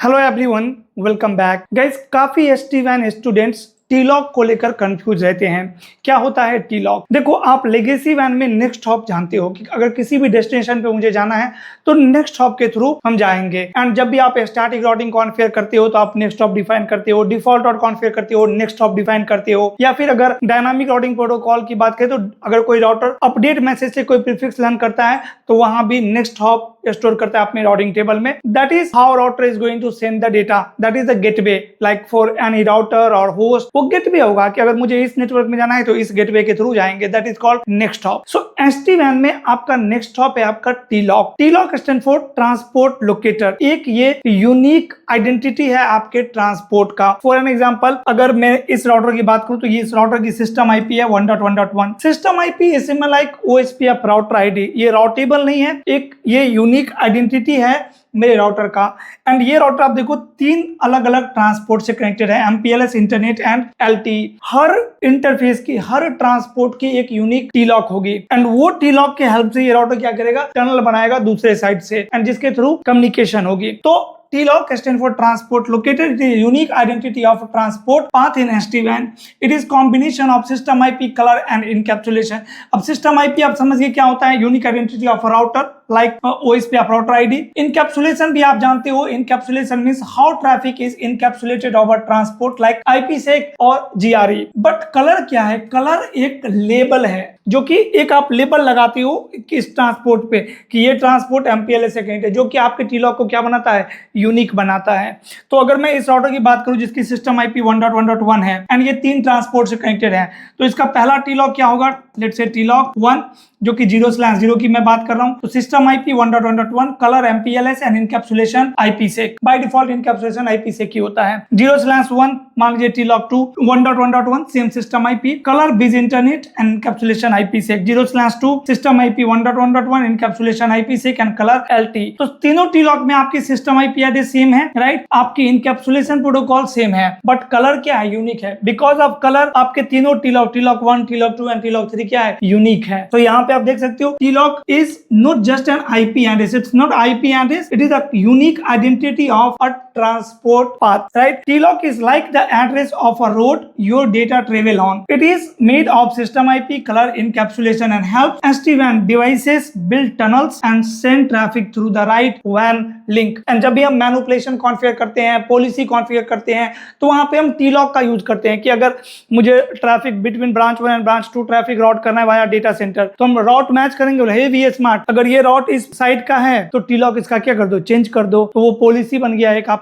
Hello everyone, welcome back guys. काफी ST-van students T-lock को लेकर कंफ्यूज रहते हैं। क्या होता है टी-लॉक? देखो, आप लेगेसी वैन में नेक्स्ट हॉप जानते हो कि अगर किसी भी डेस्टिनेशन पे मुझे जाना है तो नेक्स्ट हॉप के थ्रू हम जाएंगे। एंड जब भी आप स्टैटिक राउटिंग कॉन्फ़िगर करते हो तो आप नेक्स्ट हॉप डिफाइन करते हो, डिफॉल्ट राउट कॉन्फ़िगर करते हो, नेक्स्ट हॉप डिफाइन करते हो। या फिर अगर डायनामिक राउटिंग प्रोटोकॉल की बात करें तो अगर कोई राउटर अपडेट मैसेज से कोई प्रीफिक्स लर्न करता है तो वहां भी नेक्स्ट हॉप स्टोर करता है अपने राउटिंग टेबल में। That is how router is going to send the data. That is the gateway, like for any router और होस्ट वो गेटवे होगा कि अगर मुझे इस नेटवर्क में जाना है तो इस गेटवे के थ्रू जाएंगे। That is called next hop. So SD-WAN में आपका नेक्स्ट हॉप है आपका T-lock. T-lock stand for transport locator. एक ये यूनिक आइडेंटिटी है आपके ट्रांसपोर्ट का। फॉर एन एग्जांपल, अगर मैं इस राउटर की बात करूं तो ये इस राउटर की सिस्टम आईपी है 1.1.1। System IP is similar like OSPF router ID. ये राउटेबल नहीं है, एक ये यूनिक आइडेंटिटी है मेरे राउटर का। एंड ये राउटर आप देखो 3 अलग अलग ट्रांसपोर्ट से कनेक्टेड है, MPLS, internet and LTE। Her interface की, हर ट्रांसपोर्ट की एक यूनिक टी-लॉक होगी। एंड वो टी-लॉक के हेल्प से ये राउटर क्या करेगा, टनल बनाएगा दूसरे साइड से एंड जिसके थ्रू कम्युनिकेशन होगी। तो T-lock stands for transport locator. It is a unique identity of transport path in SD-WAN. It is combination of system IP, color and encapsulation. अब system IP आप समझिए क्या होता है, unique identity of a router like OSPF router ID. Encapsulation भी आप जानते हो, encapsulation means how traffic is encapsulated over transport like IPsec और GRE. But color क्या है? color एक लेबल है जो कि एक आप लेबल लगाते हो किस ट्रांसपोर्ट पे कि ये ट्रांसपोर्ट MPLS से कनेक्ट है, जो कि आपके टी-लॉक को क्या बनाता है, यूनिक बनाता है। तो अगर मैं इस राउटर की बात करूं जिसकी सिस्टम IP 1.1.1 है एंड ये 3 ट्रांसपोर्ट से कनेक्टेड है, तो इसका पहला टी-लॉक क्या होगा, लेट्स से टी-लॉक 1 जो कि 0/0 की मैं बात कर रहा हूं। तो system IP 1.1.1, colour MPLS and encapsulation IPsec। By default encapsulation IPsec ही होता है। 0/1 मान लीजिए TLOC 2 1.1.1 same system IP, colour biz internet and encapsulation IPsec। 0/2 system IP 1.1.1 encapsulation IPsec and colour LTE। तो तीनों टी-लॉक में आपकी सिस्टम IP एड्रेस सेम है, राइट। आपकी इनकैप्सुलेशन प्रोटोकॉल सेम है, बट कलर क्या है, यूनिक है। बिकॉज ऑफ कलर आपके तीनों टी-लॉक 1, टी-लॉक 2 एंड टी-लॉक 3 क्या है, यूनिक है। तो यहाँ पे आप देख सकते हो T-lock is not just an IP address, it's not IP address, it is a unique identity of a transport path, right? T-lock is like the address of a road your data travel on. It is made of system IP, color encapsulation and helps SD-WAN devices build tunnels and send traffic through the right WAN link. And जब भी हम manipulation configure करते हैं, policy configure करते हैं, तो वहां पे हम T-lock का यूज करते हैं कि अगर मुझे traffic between branch 1 and branch 2 traffic route करना है वाया डेटा सेंटर, तो हम राउट मैच करेंगे। हे वी स्मार्ट, अगर ये राउट इस साइड का है तो T-lock इसका क्या कर दो, चेंज कर दो। तो वो पॉलिसी बन गया एक आपका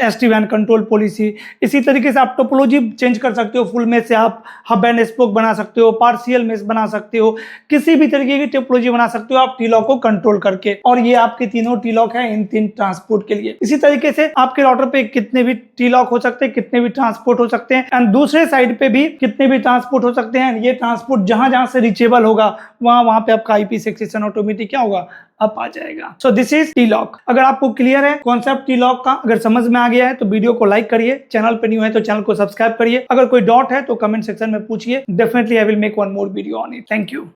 SD-WAN कंट्रोल पॉलिसी। इसी तरीके से आप टोपोलॉजी चेंज कर सकते हो, फुल मेश से आप हब एंड स्पोक बना सकते हो, पार्शियल मेश बना सकते हो, किसी भी तरीके की टोपोलॉजी बना सकते हो आप टी-लॉक को कंट्रोल करके। और ये आपके तीनों टी-लॉक है इन 3 ट्रांसपोर्ट के लिए। इसी तरीके से आपके राउटर पे कितने भी टी-लॉक हो सकते हैं, कितने भी ट्रांसपोर्ट हो सकते हैं एंड दूसरे साइड पे भी कितने भी ट्रांसपोर्ट हो सकते हैं। ये ट्रांसपोर्ट जहां से रीचेबल होगा वहां पे आपका IP सेक्शन ऑटोमेटिक क्या होगा, अप आ जाएगा। So this is T-lock. अगर आपको क्लियर है कॉन्सेप्ट टी-लॉक का, अगर समझ में आ गया है तो वीडियो को लाइक करिए, चैनल पे न्यू है तो चैनल को सब्सक्राइब करिए। अगर कोई डाउट है तो कमेंट सेक्शन में पूछिए, definitely I will make one more video on it. Thank you.